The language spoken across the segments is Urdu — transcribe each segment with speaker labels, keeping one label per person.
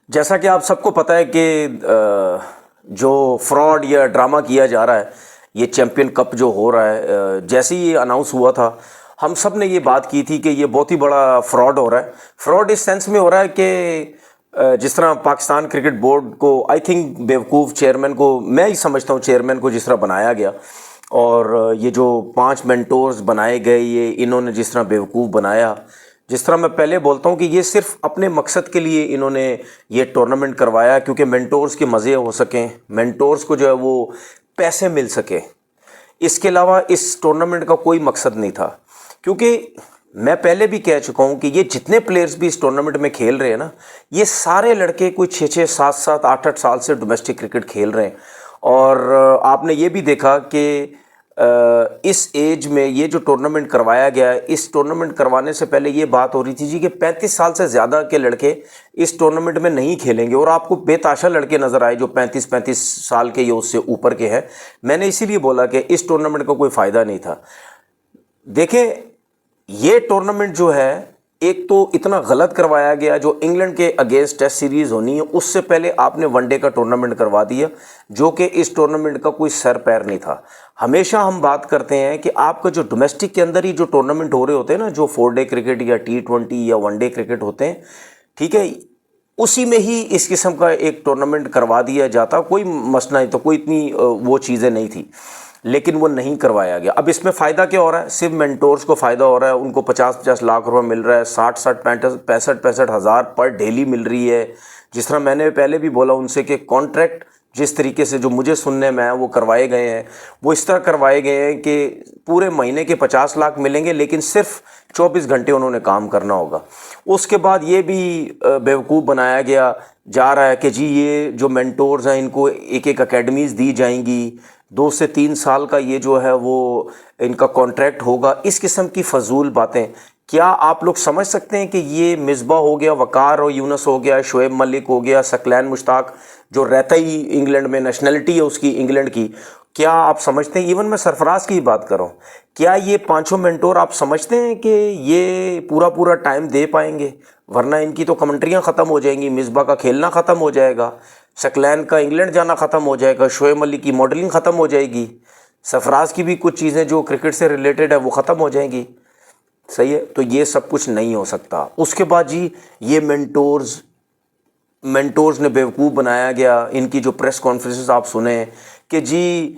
Speaker 1: جیسا کہ آپ سب کو پتہ ہے کہ جو فراڈ یا ڈرامہ کیا جا رہا ہے، یہ چیمپئن کپ جو ہو رہا ہے، جیسے ہی یہ اناؤنس ہوا تھا ہم سب نے یہ بات کی تھی کہ یہ بہت ہی بڑا فراڈ ہو رہا ہے۔ فراڈ اس سینس میں ہو رہا ہے کہ جس طرح پاکستان کرکٹ بورڈ کو آئی تھنک بیوقوف چیئرمین کو، میں ہی سمجھتا ہوں چیئرمین کو جس طرح بنایا گیا، اور یہ جو 5 مینٹورز بنائے گئے، یہ انہوں نے جس طرح بیوقوف بنایا، جس طرح میں پہلے بولتا ہوں کہ یہ صرف اپنے مقصد کے لیے انہوں نے یہ ٹورنامنٹ کروایا کیونکہ مینٹورز کے مزے ہو سکیں، مینٹورز کو جو ہے وہ پیسے مل سکیں۔ اس کے علاوہ اس ٹورنامنٹ کا کوئی مقصد نہیں تھا، کیونکہ میں پہلے بھی کہہ چکا ہوں کہ یہ جتنے پلیئرز بھی اس ٹورنامنٹ میں کھیل رہے ہیں نا، یہ سارے لڑکے کوئی 6 7 8 سال سے ڈومیسٹک کرکٹ کھیل رہے ہیں، اور آپ نے یہ بھی دیکھا کہ اس ایج میں یہ جو ٹورنامنٹ کروایا گیا ہے، اس ٹورنامنٹ کروانے سے پہلے یہ بات ہو رہی تھی جی کہ 35 سال سے زیادہ کے لڑکے اس ٹورنامنٹ میں نہیں کھیلیں گے، اور آپ کو بے تحاشا لڑکے نظر آئے جو 35 سال کے یا اس سے اوپر کے ہیں۔ میں نے اسی لیے بولا کہ اس ٹورنامنٹ کا کوئی فائدہ نہیں تھا۔ دیکھیں، یہ ٹورنامنٹ جو ہے ایک تو اتنا غلط کروایا گیا، جو انگلینڈ کے اگینسٹ ٹیسٹ سیریز ہونی ہے اس سے پہلے آپ نے ون ڈے کا ٹورنامنٹ کروا دیا، جو کہ اس ٹورنامنٹ کا کوئی سر پیر نہیں تھا۔ ہمیشہ ہم بات کرتے ہیں کہ آپ کا جو ڈومیسٹک کے اندر ہی جو ٹورنامنٹ ہو رہے ہوتے ہیں نا، جو 4 ڈے کرکٹ یا T20 یا ون ڈے کرکٹ ہوتے ہیں، ٹھیک ہے، اسی میں ہی اس قسم کا ایک ٹورنامنٹ کروا دیا جاتا، کوئی مسئلہ نہیں تو، کوئی اتنی وہ چیزیں نہیں تھی، لیکن وہ نہیں کروایا گیا۔ اب اس میں فائدہ کیا ہو رہا ہے؟ صرف مینٹورز کو فائدہ ہو رہا ہے، ان کو 50 لاکھ روپے مل رہا ہے، 65 ہزار پر ڈیلی مل رہی ہے۔ جس طرح میں نے پہلے بھی بولا ان سے کہ کانٹریکٹ جس طریقے سے جو مجھے سننے میں وہ کروائے گئے ہیں، وہ اس طرح کروائے گئے ہیں کہ پورے مہینے کے 50 لاکھ ملیں گے، لیکن صرف 24 گھنٹے انہوں نے کام کرنا ہوگا۔ اس کے بعد یہ بھی بیوقوف بنایا گیا جا رہا ہے کہ جی یہ جو مینٹورز ہیں ان کو ایک اکیڈمیز دی جائیں گی، 2 سے 3 سال کا یہ جو ہے وہ ان کا کانٹریکٹ ہوگا۔ اس قسم کی فضول باتیں کیا آپ لوگ سمجھ سکتے ہیں کہ یہ مصباح ہو گیا، وقار اور یونس ہو گیا، شعیب ملک ہو گیا، ثقلین مشتاق جو رہتا ہی انگلینڈ میں، نیشنلٹی ہے اس کی انگلینڈ کی، کیا آپ سمجھتے ہیں؟ ایون میں سرفراز کی بات کر رہا ہوں، کیا یہ 5 مینٹور آپ سمجھتے ہیں کہ یہ پورا ٹائم دے پائیں گے؟ ورنہ ان کی تو کمنٹریاں ختم ہو جائیں گی، مصباح کا کھیلنا ختم ہو جائے گا، ثقلین کا انگلینڈ جانا ختم ہو جائے گا، شعیب ملک کی ماڈلنگ ختم ہو جائے گی، سرفراز کی بھی کچھ چیزیں جو کرکٹ سے ریلیٹڈ ہے وہ ختم ہو جائیں گی، صحیح ہے؟ تو یہ سب کچھ نہیں ہو سکتا۔ اس کے بعد جی یہ مینٹورز نے بیوقوف بنایا گیا، ان کی جو پریس کانفرنسز آپ سنیں کہ جی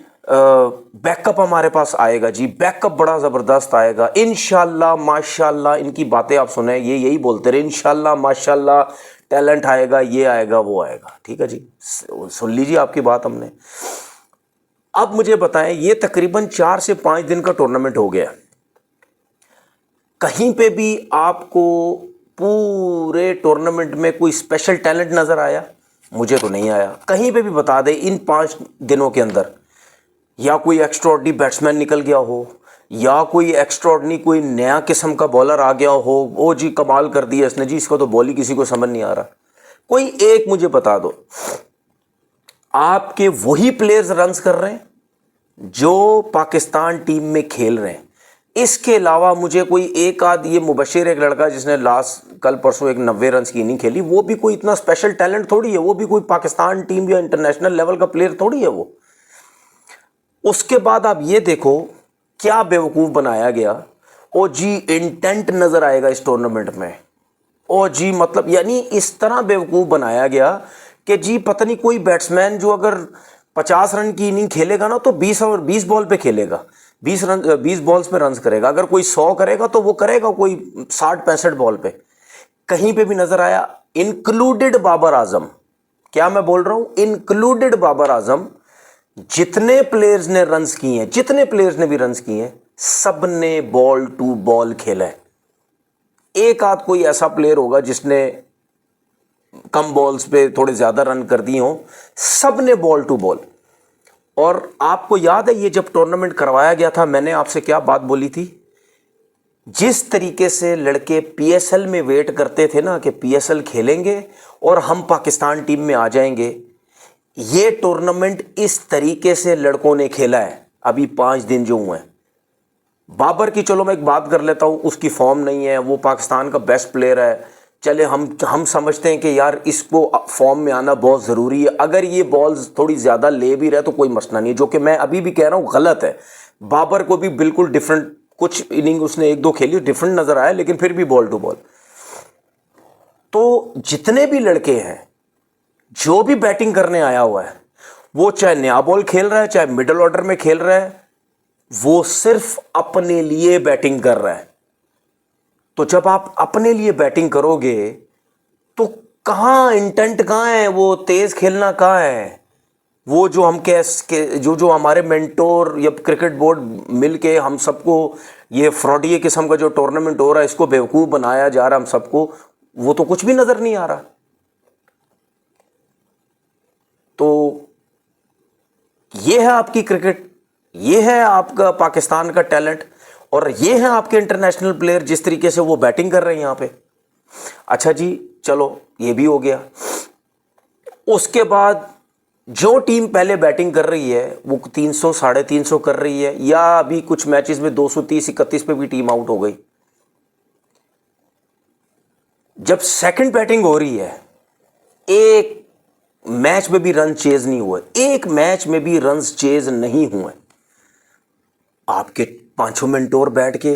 Speaker 1: بیک اپ ہمارے پاس آئے گا، جی بیک اپ بڑا زبردست آئے گا انشاءاللہ ماشاءاللہ، ان کی باتیں آپ سنیں، یہ یہی بولتے رہے انشاءاللہ ماشاءاللہ، ٹیلنٹ آئے گا، یہ آئے گا، وہ آئے گا، ٹھیک ہے جی، سن لیجیے آپ کی بات ہم نے۔ اب مجھے بتائیں، یہ تقریباً 4 سے 5 دن کا ٹورنامنٹ ہو گیا، کہیں پہ بھی آپ کو پورے ٹورنامنٹ میں کوئی اسپیشل ٹیلنٹ نظر آیا؟ مجھے تو نہیں آیا۔ کہیں پہ بھی بتا دیں ان 5 دنوں کے اندر یا کوئی ایکسٹراڈنری بیٹسمین نکل گیا ہو، یا کوئی ایکسٹراڈنری کوئی نیا قسم کا بولر آ گیا ہو، وہ جی کمال کر دیا اس نے، جی اس کا تو بال ہی کسی کو سمجھ نہیں آ رہا، کوئی ایک مجھے بتا دو۔ آپ کے وہی پلیئرز رنز کر رہے ہیں جو پاکستان ٹیم میں کھیل رہے ہیں، اس کے علاوہ مجھے کوئی ایک آدھ، یہ مبشر ایک لڑکا جس نے کل پرسوں ایک 90 رنز کی اننگ کھیلی، وہ بھی کوئی اتنا اسپیشل ٹیلنٹ تھوڑی ہے، وہ بھی کوئی پاکستان ٹیم یا انٹرنیشنل لیول کا پلیئر تھوڑی ہے وہ۔ اس کے بعد آپ یہ دیکھو کیا بیوقوف بنایا گیا، او جی انٹینٹ نظر آئے گا اس ٹورنامنٹ میں، او جی مطلب یعنی اس طرح بیوقوف بنایا گیا کہ جی پتہ نہیں کوئی بیٹسمین جو اگر 50 رن کی اننگ کھیلے گا نا تو 20 بال پہ کھیلے گا، 20 بالز پہ رنز کرے گا، اگر کوئی 100 کرے گا تو وہ کرے گا کوئی 60 65 بال پہ۔ کہیں پہ بھی نظر آیا؟ انکلوڈڈ بابر اعظم، کیا میں بول رہا ہوں؟ انکلوڈڈ بابر اعظم، جتنے پلیئرز نے رنز کیے ہیں، جتنے پلیئرز نے بھی رنز کیے ہیں، سب نے بال ٹو بال کھیلا ہے۔ ایک آدھ کوئی ایسا پلیئر ہوگا جس نے کم بالز پہ تھوڑے زیادہ رن کر دی ہوں، سب نے بال ٹو بال۔ اور آپ کو یاد ہے یہ جب ٹورنامنٹ کروایا گیا تھا میں نے آپ سے کیا بات بولی تھی؟ جس طریقے سے لڑکے پی ایس ایل میں ویٹ کرتے تھے نا کہ پی ایس ایل کھیلیں گے اور ہم پاکستان ٹیم میں آ جائیں گے، یہ ٹورنامنٹ اس طریقے سے لڑکوں نے کھیلا ہے ابھی 5 دن جو ہوئے ہیں۔ بابر کی چلو میں ایک بات کر لیتا ہوں، اس کی فارم نہیں ہے، وہ پاکستان کا بیسٹ پلیئر ہے، چلے ہم سمجھتے ہیں کہ یار اس کو فارم میں آنا بہت ضروری ہے، اگر یہ بالز تھوڑی زیادہ لے بھی رہے تو کوئی مسئلہ نہیں ہے، جو کہ میں ابھی بھی کہہ رہا ہوں غلط ہے۔ بابر کو بھی بالکل ڈیفرنٹ کچھ اننگ اس نے ایک دو کھیلی ڈیفرنٹ نظر آیا، لیکن پھر بھی بال ٹو بال۔ تو جتنے بھی لڑکے ہیں جو بھی بیٹنگ کرنے آیا ہوا ہے، وہ چاہے نیا بال کھیل رہا ہے چاہے مڈل آرڈر میں کھیل رہا ہے، وہ صرف اپنے لیے بیٹنگ کر رہا ہے۔ تو جب آپ اپنے لیے بیٹنگ کرو گے تو کہاں انٹینٹ کہاں ہے، وہ تیز کھیلنا کہاں ہے؟ وہ جو ہم جو ہمارے مینٹور یا کرکٹ بورڈ مل کے ہم سب کو یہ فراڈیے قسم کا جو ٹورنامنٹ ہو رہا ہے اس کو بیوقوف بنایا جا رہا ہے ہم سب کو، وہ تو کچھ بھی نظر نہیں آ رہا۔ تو یہ ہے آپ کی کرکٹ، یہ ہے آپ کا پاکستان کا ٹیلنٹ، اور یہ ہیں آپ کے انٹرنیشنل پلیئر جس طریقے سے وہ بیٹنگ کر رہے ہیں یہاں پہ۔ اچھا جی چلو یہ بھی ہو گیا۔ اس کے بعد جو ٹیم پہلے بیٹنگ کر رہی ہے وہ 300 350 کر رہی ہے، یا ابھی کچھ میچز میں 230 31 پہ بھی ٹیم آؤٹ ہو گئی۔ جب سیکنڈ بیٹنگ ہو رہی ہے، ایک میچ میں بھی رن چیز نہیں ہوئے، ایک میچ میں بھی رنز چیز نہیں ہوئے، آپ کے پانچوں مینٹور بیٹھ کے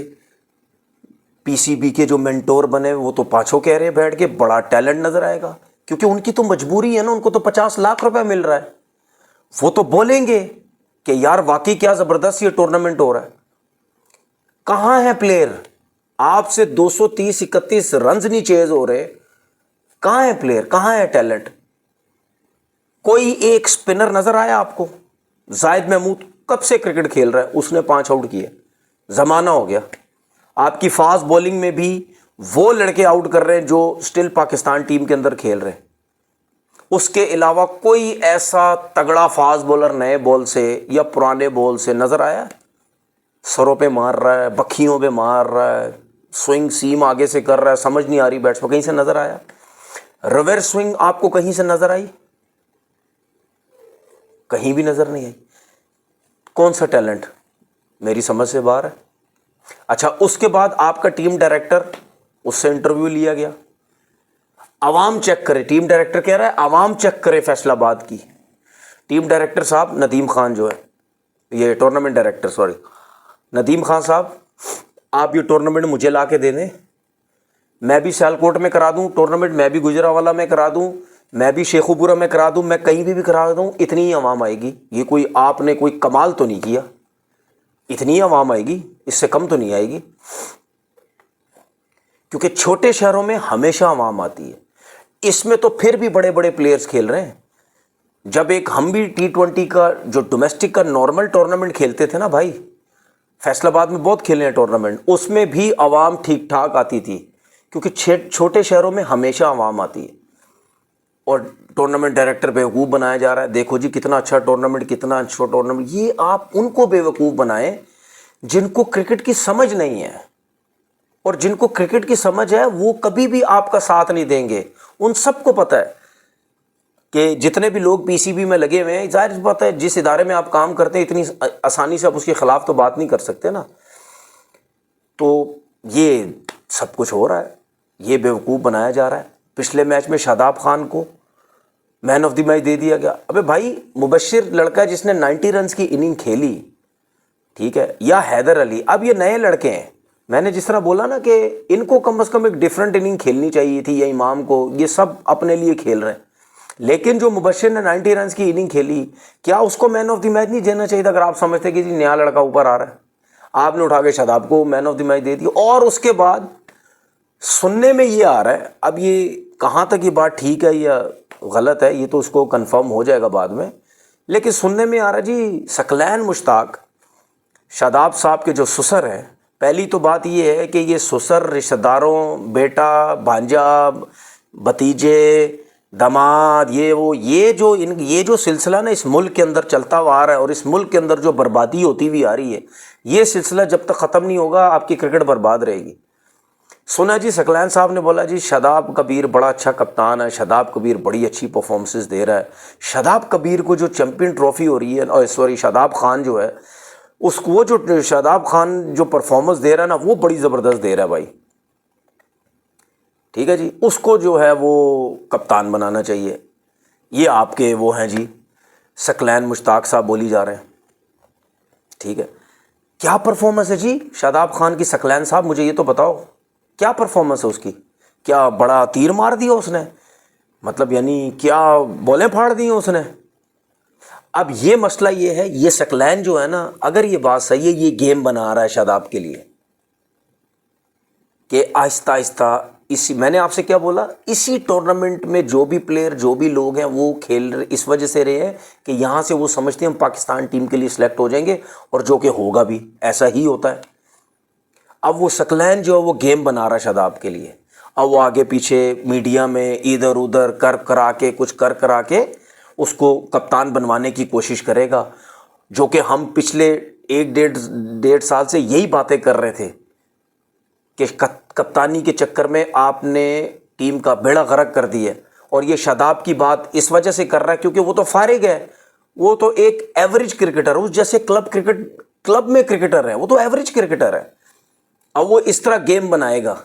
Speaker 1: پی سی بی کے جو مینٹور بنے وہ تو پانچوں کہہ رہے ہیں بیٹھ کے بڑا ٹیلنٹ نظر آئے گا، کیونکہ ان کی تو مجبوری ہے نا، ان کو تو 50 لاکھ روپے مل رہا ہے، وہ تو بولیں گے کہ یار واقعی کیا زبردست یہ ٹورنامنٹ ہو رہا ہے۔ کہاں ہے پلیئر؟ آپ سے 230 31 رنز نہیں چیز ہو رہے، کہاں ہے پلیئر، کہاں ہے ٹیلنٹ؟ کوئی ایک سپنر نظر آیا آپ کو؟ زاہد محمود کب سے کرکٹ کھیل رہا ہے، اس نے 5 آؤٹ کیے، زمانہ ہو گیا۔ آپ کی فاسٹ بولنگ میں بھی وہ لڑکے آؤٹ کر رہے ہیں جو سٹل پاکستان ٹیم کے اندر کھیل رہے ہیں، اس کے علاوہ کوئی ایسا تگڑا فاسٹ بولر نئے بال سے یا پرانے بال سے نظر آیا؟ سروں پہ مار رہا ہے، بکھیوں پہ مار رہا ہے، سوئنگ سیم آگے سے کر رہا ہے، سمجھ نہیں آ رہی بیٹس پہ کہیں سے نظر آیا؟ ریورس سوئنگ آپ کو کہیں سے نظر آئی؟ کہیں بھی نظر نہیں آئی۔ کون سا ٹیلنٹ؟ میری سمجھ سے باہر ہے۔ اچھا اس کے بعد آپ کا ٹیم ڈائریکٹر، اس سے انٹرویو لیا گیا، عوام چیک کرے، ٹیم ڈائریکٹر کہہ رہا ہے عوام چیک کرے فیصل آباد کی۔ ٹیم ڈائریکٹر صاحب ندیم خان جو ہے، یہ tournament director sorry Nadeem Khan صاحب، آپ یہ ٹورنامنٹ مجھے لا کے دے دیں، میں بھی سیالکوٹ میں کرا دوں ٹورنامنٹ، میں بھی گجرانوالہ میں کرا دوں، میں بھی شیخوپورہ میں کرا دوں، میں کہیں بھی کرا دوں، اتنی ہی عوام آئے گی۔ یہ کوئی آپ نے کوئی کمال تو نہیں کیا، اتنی عوام آئے گی، اس سے کم تو نہیں آئے گی، کیونکہ چھوٹے شہروں میں ہمیشہ عوام آتی ہے۔ اس میں تو پھر بھی بڑے بڑے پلیئرز کھیل رہے ہیں۔ جب ایک ہم بھی T20 کا جو ڈومیسٹک کا نارمل ٹورنامنٹ کھیلتے تھے نا بھائی، فیصل آباد میں بہت کھیلے ہیں ٹورنامنٹ، اس میں بھی عوام ٹھیک ٹھاک آتی تھی، کیونکہ چھوٹے شہروں میں ہمیشہ عوام آتی ہے۔ اور ٹورنامنٹ ڈائریکٹر بیوقوف بنایا جا رہا ہے، دیکھو جی کتنا اچھا ٹورنامنٹ، کتنا اچھا ٹورنامنٹ۔ یہ آپ ان کو بیوقوف بنائیں جن کو کرکٹ کی سمجھ نہیں ہے، اور جن کو کرکٹ کی سمجھ ہے وہ کبھی بھی آپ کا ساتھ نہیں دیں گے۔ ان سب کو پتہ ہے کہ جتنے بھی لوگ پی سی بی میں لگے ہوئے ہیں، ظاہر سی بات ہے جس ادارے میں آپ کام کرتے ہیں اتنی آسانی سے آپ اس کے خلاف تو بات نہیں کر سکتے نا۔ تو یہ سب کچھ ہو رہا ہے، یہ بیوقوف بنایا جا رہا ہے۔ پچھلے میچ میں شاداب خان کو مین آف دی میچ دے دیا گیا۔ ابے بھائی مبشر لڑکا جس نے 90 رنز کی اننگ کھیلی، ٹھیک ہے، یا حیدر علی، اب یہ نئے لڑکے ہیں، میں نے جس طرح بولا نا کہ ان کو کم از کم ایک ڈیفرنٹ اننگ کھیلنی چاہیے تھی، یا امام کو، یہ سب اپنے لیے کھیل رہے ہیں، لیکن جو مبشر نے 90 رنز کی اننگ کھیلی، کیا اس کو مین آف دی میچ نہیں دینا چاہیے تھا؟ اگر آپ سمجھتے کہ جی نیا لڑکا اوپر آ رہا ہے، آپ نے اٹھا کے شاداب کو مین آف دی میچ دے دی۔ اور اس کے بعد سننے میں یہ آ رہا ہے، اب یہ کہاں تک یہ بات ٹھیک ہے یا غلط ہے یہ تو اس کو کنفرم ہو جائے گا بعد میں، لیکن سننے میں آ رہا ہے جی ثقلین مشتاق شاداب صاحب کے جو سسر ہیں، پہلی تو بات یہ ہے کہ یہ سسر رشتہ داروں، بیٹا، بھانجا، بھتیجے، داماد، یہ جو سلسلہ نا اس ملک کے اندر چلتا ہوا آ رہا ہے، اور اس ملک کے اندر جو بربادی ہوتی ہوئی آ رہی ہے، یہ سلسلہ جب تک ختم نہیں ہوگا آپ کی کرکٹ برباد رہے گی۔ سنا جی ثقلین صاحب نے بولا جی شاداب کبیر بڑا اچھا کپتان ہے، شاداب کبیر بڑی اچھی پرفارمنسز دے رہا ہے، شاداب کبیر کو جو چیمپئن ٹرافی ہو رہی ہے، اور سوری شاداب خان جو ہے اس کو، وہ جو شاداب خان جو پرفارمنس دے رہا ہے نا وہ بڑی زبردست دے رہا ہے بھائی۔ ٹھیک ہے جی، اس کو جو ہے وہ کپتان بنانا چاہیے۔ یہ آپ کے وہ ہیں جی ثقلین مشتاق صاحب بولی جا رہے ہیں، ٹھیک ہے۔ کیا پرفارمنس ہے جی شاداب خان کی؟ ثقلین صاحب مجھے یہ تو بتاؤ کیا پرفارمنس ہے اس کی؟ کیا بڑا تیر مار دیا اس نے؟ مطلب یعنی کیا بولیں پھاڑ دی ہیں اس نے؟ اب یہ مسئلہ یہ ہے، یہ ثقلین جو ہے نا، اگر یہ بات صحیح ہے، یہ گیم بنا رہا ہے شاداب کے لیے کہ آہستہ آہستہ اسی، میں نے آپ سے کیا بولا، اسی ٹورنامنٹ میں جو بھی پلیئر جو بھی لوگ ہیں وہ کھیل رہے اس وجہ سے رہے ہیں کہ یہاں سے وہ سمجھتے ہیں ہم پاکستان ٹیم کے لیے سلیکٹ ہو جائیں گے، اور جو کہ ہوگا بھی ایسا ہی ہوتا ہے۔ اب وہ ثقلین جو ہے وہ گیم بنا رہا ہے شاداب کے لیے، اب وہ آگے پیچھے میڈیا میں ادھر ادھر کچھ کرا کے اس کو کپتان بنوانے کی کوشش کرے گا، جو کہ ہم پچھلے ایک ڈیڑھ سال سے یہی باتیں کر رہے تھے کہ کپتانی کے چکر میں آپ نے ٹیم کا بیڑا غرق کر دیا ہے۔ اور یہ شاداب کی بات اس وجہ سے کر رہا ہے کیونکہ وہ تو فارغ ہے، وہ تو ایک ایوریج کرکٹر، اس جیسے کلب میں کرکٹر ہے، وہ تو ایوریج کرکٹر ہے۔ اب وہ اس طرح گیم بنائے گا،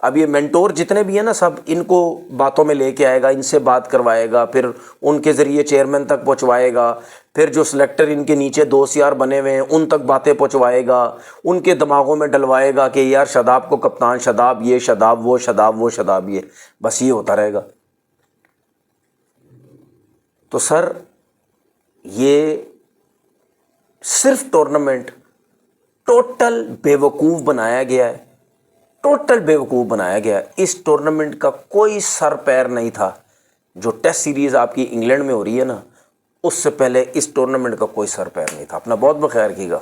Speaker 1: اب یہ مینٹور جتنے بھی ہیں نا سب، ان کو باتوں میں لے کے آئے گا، ان سے بات کروائے گا، پھر ان کے ذریعے چیئرمین تک پہنچوائے گا، پھر جو سلیکٹر ان کے نیچے دوست یار بنے ہوئے ہیں ان تک باتیں پہنچوائے گا، ان کے دماغوں میں ڈلوائے گا کہ یار شاداب کو کپتان، شاداب یہ، شاداب وہ، شاداب وہ، شاداب یہ، بس یہ ہوتا رہے گا۔ تو سر یہ صرف ٹورنامنٹ ٹوٹل بیوقوف بنایا گیا ہے، ٹوٹل بیوقوف بنایا گیا ہے۔ اس ٹورنامنٹ کا کوئی سر پیر نہیں تھا۔ جو ٹیسٹ سیریز آپ کی انگلینڈ میں ہو رہی ہے نا، اس سے پہلے اس ٹورنامنٹ کا کوئی سر پیر نہیں تھا۔ اپنا بہت بخیر کیے گا۔